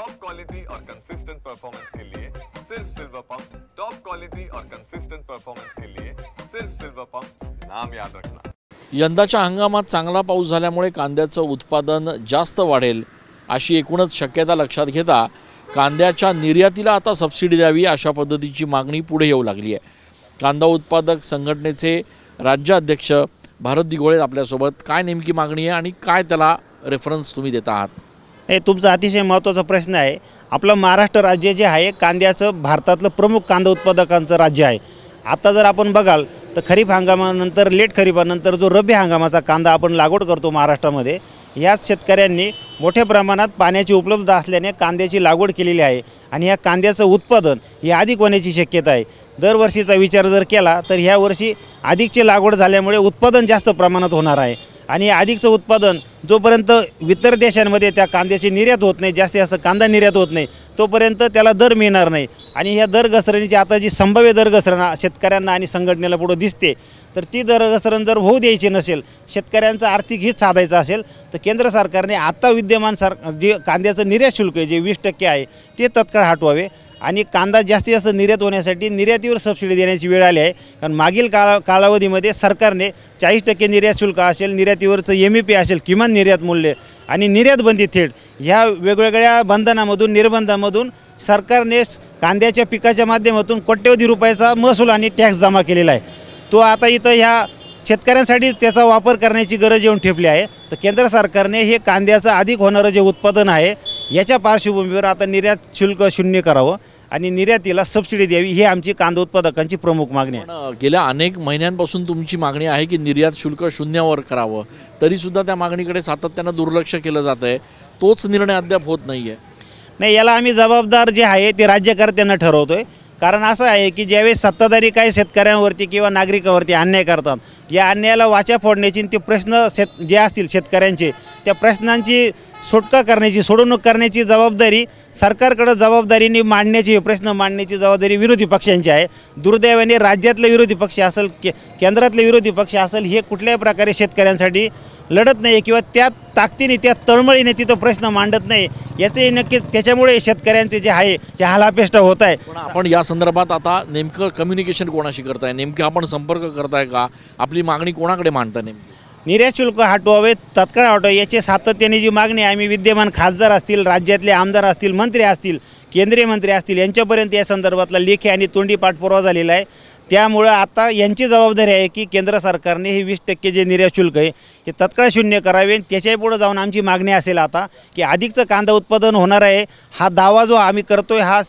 Top quality और consistent performance के लिए सिर्फ सिल्वर पंप्स। टॉप क्वालिटी और कंसिस्टेंट परफॉर्मेंस के लिए सिर्फ सिल्वर पंप्स, नाम याद रखना। यंदाच्या हंगामात चांगला पाऊस झाल्यामुळे कांद्याचं उत्पादन जास्त वाढेल अशी एकूणच शक्यता लक्षात घेता कांद्याच्या निर्यातीला आता सबसिडी द्यावी अशा पद्धतीची मागणी पुढे येऊ लागली आहे। कांदा उत्पादक संघटनेचे राज्याध्यक्ष भारत दिघोळे आपल्यासोबत काय नेमकी मागणी आहे आणि काय त्याला रेफरन्स तुम्ही देता आहात? हे तुमचा अतिशय महत्त्वाचा प्रश्न आहे। आपलं महाराष्ट्र राज्य जे आहे कांद्याचं भारतातलं प्रमुख कांदा उत्पादकांचं राज्य आहे। आता जर आपण बघाल तर खरीप हंगामानंतर लेट खरीपानंतर जो रब्बी हंगामाचा कांदा आपण लागवड करतो महाराष्ट्रामध्ये, याच शेतकऱ्यांनी मोठ्या प्रमाणात पाण्याची उपलब्धता असल्याने कांद्याची लागवड केलेली आहे आणि या कांद्याचं उत्पादन हे अधिक होण्याची शक्यता आहे। दरवर्षीचा विचार जर केला तर ह्या वर्षी अधिकची लागवड झाल्यामुळे उत्पादन जास्त प्रमाणात होणार आहे आणि अधिकचं उत्पादन जोपर्यंत इतर देशांमध्ये त्या कांद्याची निर्यात होत नाही, जास्त कांदा निर्यात होत नाही, तोपर्यंत त्याला दर मिळणार नाही। आणि ह्या दर घसरणीची आता जी संभाव्य दर घसरण शेतकऱ्यांना आणि संघटनेला पुढे दिसते, तर ती दर घसरण जर होऊ द्यायची नसेल, शेतकऱ्यांचं आर्थिक हित साधायचं असेल, तर केंद्र सरकारने आता विद्यमान जे कांद्याचं निर्यात शुल्क आहे जे 20% आहे ते तत्काळ हटवावे आणि कांदा जास्तीत जास्त निर्यात होण्यासाठी निर्यातीवर सबसिडी देण्याची वेळ आली आहे। कारण मागील कालावधीमध्ये सरकारने 40% निर्यात शुल्क असेल, निर्यातीवरचं MEP असेल, किमान निर्यात मूल्य आणि निर्यात बंदी थेट ह्या वेगवेगळ्या बंधनामधून निर्बंधामधून सरकारने कांद्याच्या पिकाच्या माध्यमातून कोट्यवधी रुपयाचा महसूल आणि टॅक्स जमा केलेला आहे। तो आता इथं ह्या शेतकऱ्यांसाठी त्याचा वापर करण्याची गरज येऊन ठेपली आहे। तर केंद्र सरकारने हे कांद्याचं अधिक होणारं जे उत्पादन आहे याच्या पार्श्वभूमीवर आता निर्यात शुल्क शून्य करावं आणि निर्यातीला सबसिडी द्यावी, ही आमची कांदा उत्पादकांची प्रमुख मागणी आहे। गेल्या अनेक महिन्यांपासून तुमची मागणी आहे की निर्यात शुल्क शून्यावर करावं, तरीसुद्धा त्या मागणीकडे सातत्यानं दुर्लक्ष केलं जात आहे। तोच निर्णय अद्याप होत नाही आहे। नाही, याला आम्ही जबाबदार जे आहे ते राज्यकर्त्यांना ठरवतोय। कारण असं आहे की ज्यावेळेस सत्ताधारी काही शेतकऱ्यांवरती किंवा नागरिकांवरती अन्याय करतात, या अन्यायाला वाचा फोडण्याची ते प्रश्न जे असतील शेतकऱ्यांचे, त्या प्रश्नांची सुटका करण्याची, सोडवणूक करण्याची जबाबदारी सरकारकडे जबाबदारीने मांडण्याची, प्रश्न मांडण्याची जबाबदारी विरोधी पक्षांची आहे। दुर्दैवाने राज्यातले विरोधी पक्ष असेल, केंद्रातले विरोधी पक्ष असेल, हे कुठल्याही प्रकारे शेतकऱ्यांसाठी लढत नाही किंवा त्या ताकदीने, त्या तळमळीने तिथं प्रश्न मांडत नाही। याचे नक्की त्याच्यामुळे शेतकऱ्यांचे जे आहे ते हालापेष्टा होत आहे। पण आपण या संदर्भात आता नेमकं कम्युनिकेशन कोणाशी करताय, नेमके आपण संपर्क करताय का, आपली मागणी कोणाकडे मांडताय? नेमकी निर्यात शुल्क हटवावे, तत्काळ हटवावे याची सातत्याने जी मागणी आम्ही विद्यमान खासदार असतील, राज्यातले आमदार असतील, मंत्री असतील, केंद्रीय मंत्री असतील यांच्यापर्यंत या संदर्भातला लेखी आणि तोंडी पाठपुरावा झालेला आहे। त्यामुळे आता यांची जबाबदारी आहे की केंद्र सरकारने हे 20% जे निर्यात शुल्क आहे हे तत्काळ शून्य करावे। त्याच्याही पुढे जाऊन आमची मागणी असेल आता की अधिकचं कांदा उत्पादन होणार आहे, हा दावा जो आम्ही करतोय हा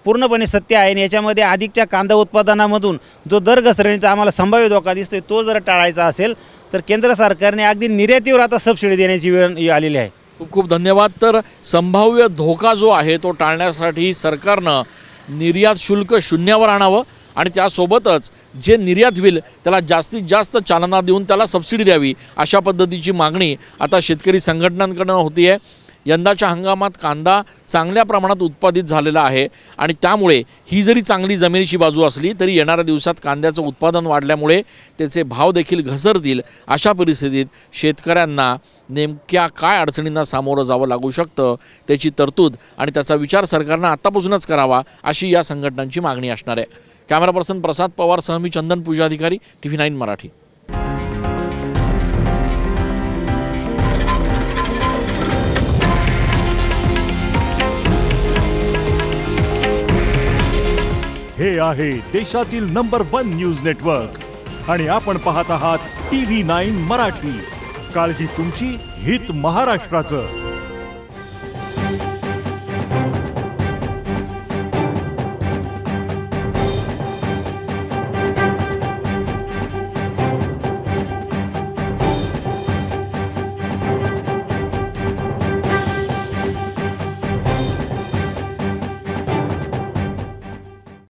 पूर्णपणे सत्य आहे आणि याच्यामध्ये अधिकच्या कांदा उत्पादनामधून जो दर घसरणीचा आम्हाला संभाव्य धोका दिसतोय तो जर टाळायचा असेल तर केंद्र सरकारने अगदी निर्यातीवर आता सबसिडी देण्याची वेळ आलेली आहे। खूप खूप धन्यवाद। तर संभाव्य धोका जो आहे तो टाळण्यासाठी सरकारनं निर्यात शुल्क शून्यावर आणावं आणि त्यासोबतच जे निर्यात होईल त्याला जास्तीत जास्त चालना देऊन त्याला सबसिडी द्यावी अशा पद्धतीची मागणी आता शेतकरी संघटनांकडून होती आहे। यंदाच्या हंगामात कांदा चांगल्या प्रमाणात उत्पादित झालेला आहे आणि त्यामुळे ही जरी चांगली जमिनीची बाजू असली तरी येणाऱ्या दिवसात कांद्याचं उत्पादन वाढल्यामुळे त्याचे भाव देखील घसरतील। अशा परिस्थितीत शेतकऱ्यांना नेमक्या काय अडचणींना सामोरं जावं लागू शकतं त्याची तरतूद आणि त्याचा विचार सरकारनं आत्तापासूनच करावा अशी या संघटनांची मागणी असणार आहे। कॅमेरा पर्सन प्रसाद पवार सह मी चंदन पूजाधिकारी, TV9 मराठी। हे आहे देशातील नंबर 1 न्यूज नेटवर्क आणि आपण पाहत आहात TV9 मराठी। काळजी तुमची, हित महाराष्ट्राचं।